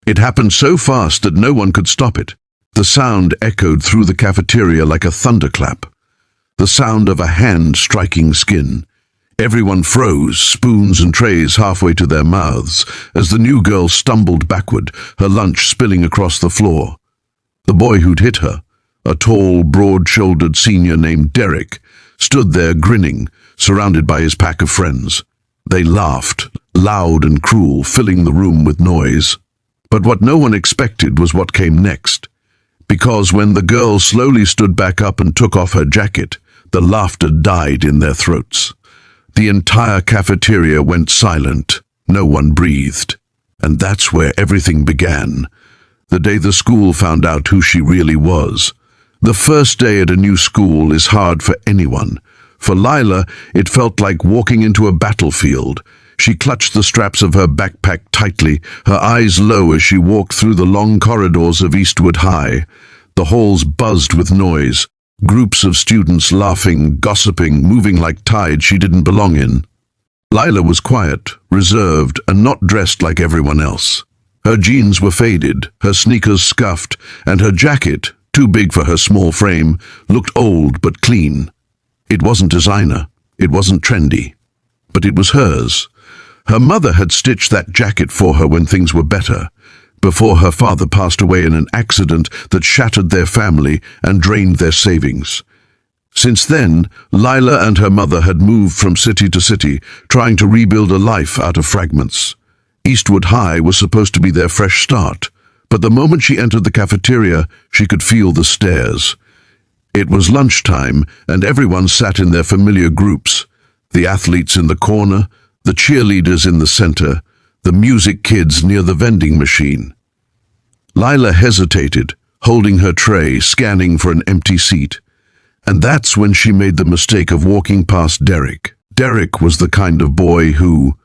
It happened so fast that no one could stop it. The sound echoed through the cafeteria like a thunderclap. The sound of a hand striking skin. Everyone froze, spoons and trays halfway to their mouths, as the new girl stumbled backward, her lunch spilling across the floor. The boy who'd hit her, a tall, broad-shouldered senior named Derek, stood there grinning, surrounded by his pack of friends. They laughed, loud and cruel, filling the room with noise. But what no one expected was what came next. Because when the girl slowly stood back up and took off her jacket, the laughter died in their throats. The entire cafeteria went silent. No one breathed. And that's where everything began. The day the school found out who she really was. The first day at a new school is hard for anyone. For Lila, it felt like walking into a battlefield. She clutched the straps of her backpack tightly, her eyes low as she walked through the long corridors of Eastwood High. The halls buzzed with noise, groups of students laughing, gossiping, moving like tide she didn't belong in. Lila was quiet, reserved, and not dressed like everyone else. Her jeans were faded, her sneakers scuffed, and her jacket, too big for her small frame, looked old but clean. It wasn't designer, it wasn't trendy, but it was hers. Her mother had stitched that jacket for her when things were better, before her father passed away in an accident that shattered their family and drained their savings. Since then, Lila and her mother had moved from city to city, trying to rebuild a life out of fragments. Eastwood High was supposed to be their fresh start, but the moment she entered the cafeteria, she could feel the stares. It was lunchtime, and everyone sat in their familiar groups. The athletes in the corner, the cheerleaders in the center, the music kids near the vending machine. Lila hesitated, holding her tray, scanning for an empty seat. And that's when she made the mistake of walking past Derek. Derek was the kind of boy who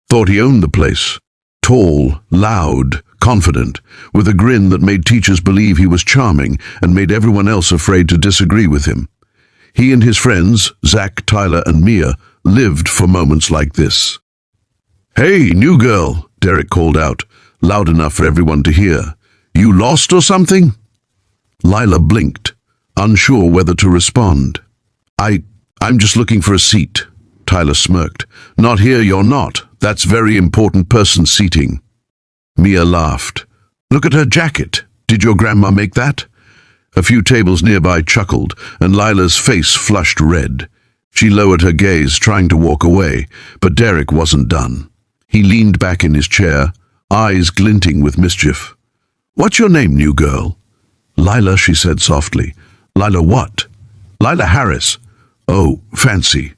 thought he owned the place. Tall, loud, confident, with a grin that made teachers believe he was charming and made everyone else afraid to disagree with him. He and his friends, Zach, Tyler, and Mia, lived for moments like this. "Hey, new girl," Derek called out, loud enough for everyone to hear. "You lost or something?" Lila blinked, unsure whether to respond. I'm just looking for a seat," Tyler smirked. "Not here, you're not. That's very important person seating." Mia laughed. "Look at her jacket. Did your grandma make that?" A few tables nearby chuckled, and Lila's face flushed red. She lowered her gaze, trying to walk away, but Derek wasn't done. He leaned back in his chair, eyes glinting with mischief. "What's your name, new girl?" "Lila," she said softly. "Lila what?" "Lila Harris." "Oh, fancy.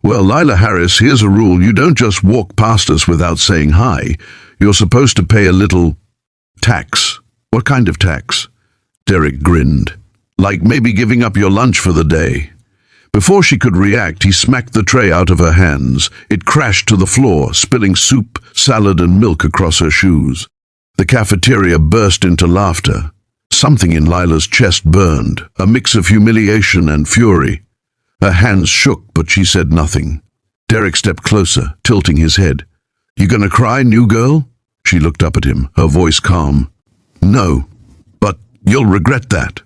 Well, Lila Harris, here's a rule. You don't just walk past us without saying hi. You're supposed to pay a little tax." "What kind of tax?" Derek grinned. "Like maybe giving up your lunch for the day." Before she could react, he smacked the tray out of her hands. It crashed to the floor, spilling soup, salad, and milk across her shoes. The cafeteria burst into laughter. Something in Lila's chest burned, a mix of humiliation and fury. Her hands shook, but she said nothing. Derek stepped closer, tilting his head. "You gonna cry, new girl?" She looked up at him, her voice calm. "No, but you'll regret that."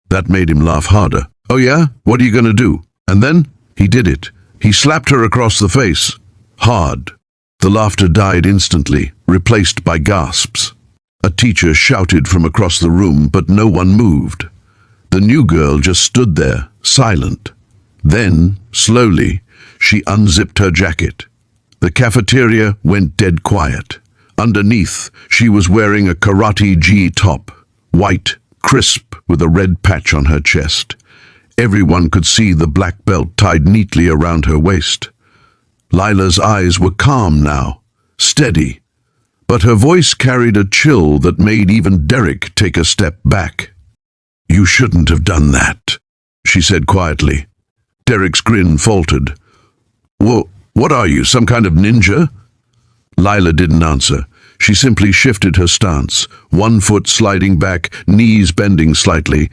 That made him laugh harder. "Oh yeah? What are you gonna do?" And then he did it. He slapped her across the face. Hard. The laughter died instantly, replaced by gasps. A teacher shouted from across the room, but no one moved. The new girl just stood there, silent. Then, slowly, she unzipped her jacket. The cafeteria went dead quiet. Underneath, she was wearing a karate gi top, white, crisp, with a red patch on her chest. Everyone could see the black belt tied neatly around her waist. Lila's eyes were calm now, steady, but her voice carried a chill that made even Derek take a step back. "You shouldn't have done that," she said quietly. Derek's grin faltered. What are you, some kind of ninja?" Lila didn't answer. She simply shifted her stance, one foot sliding back, knees bending slightly.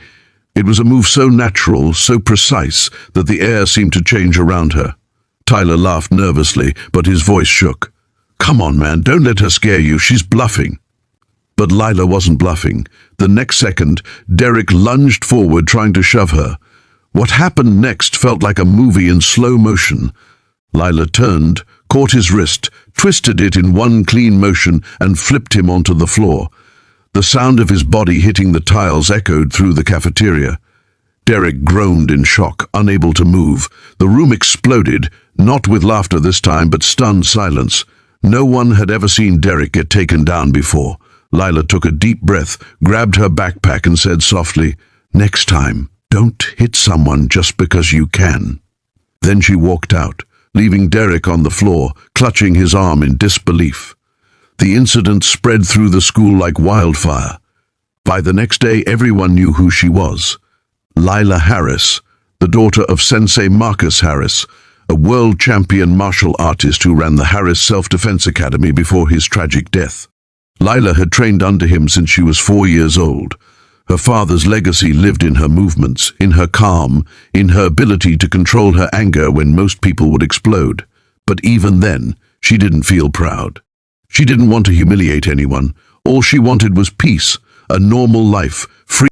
It was a move so natural, so precise, that the air seemed to change around her. Tyler laughed nervously, but his voice shook. "Come on, man, don't let her scare you. She's bluffing." But Lila wasn't bluffing. The next second, Derek lunged forward trying to shove her. What happened next felt like a movie in slow motion. Lila turned, caught his wrist, twisted it in one clean motion and flipped him onto the floor. The sound of his body hitting the tiles echoed through the cafeteria. Derek groaned in shock, unable to move. The room exploded, not with laughter this time, but stunned silence. No one had ever seen Derek get taken down before. Lila took a deep breath, grabbed her backpack and said softly, "Next time, don't hit someone just because you can." Then she walked out, leaving Derek on the floor, clutching his arm in disbelief. The incident spread through the school like wildfire. By the next day, everyone knew who she was. Lila Harris, the daughter of Sensei Marcus Harris, a world champion martial artist who ran the Harris Self-Defense Academy before his tragic death. Lila had trained under him since she was 4 years old. Her father's legacy lived in her movements, in her calm, in her ability to control her anger when most people would explode. But even then, she didn't feel proud. She didn't want to humiliate anyone. All she wanted was peace, a normal life, free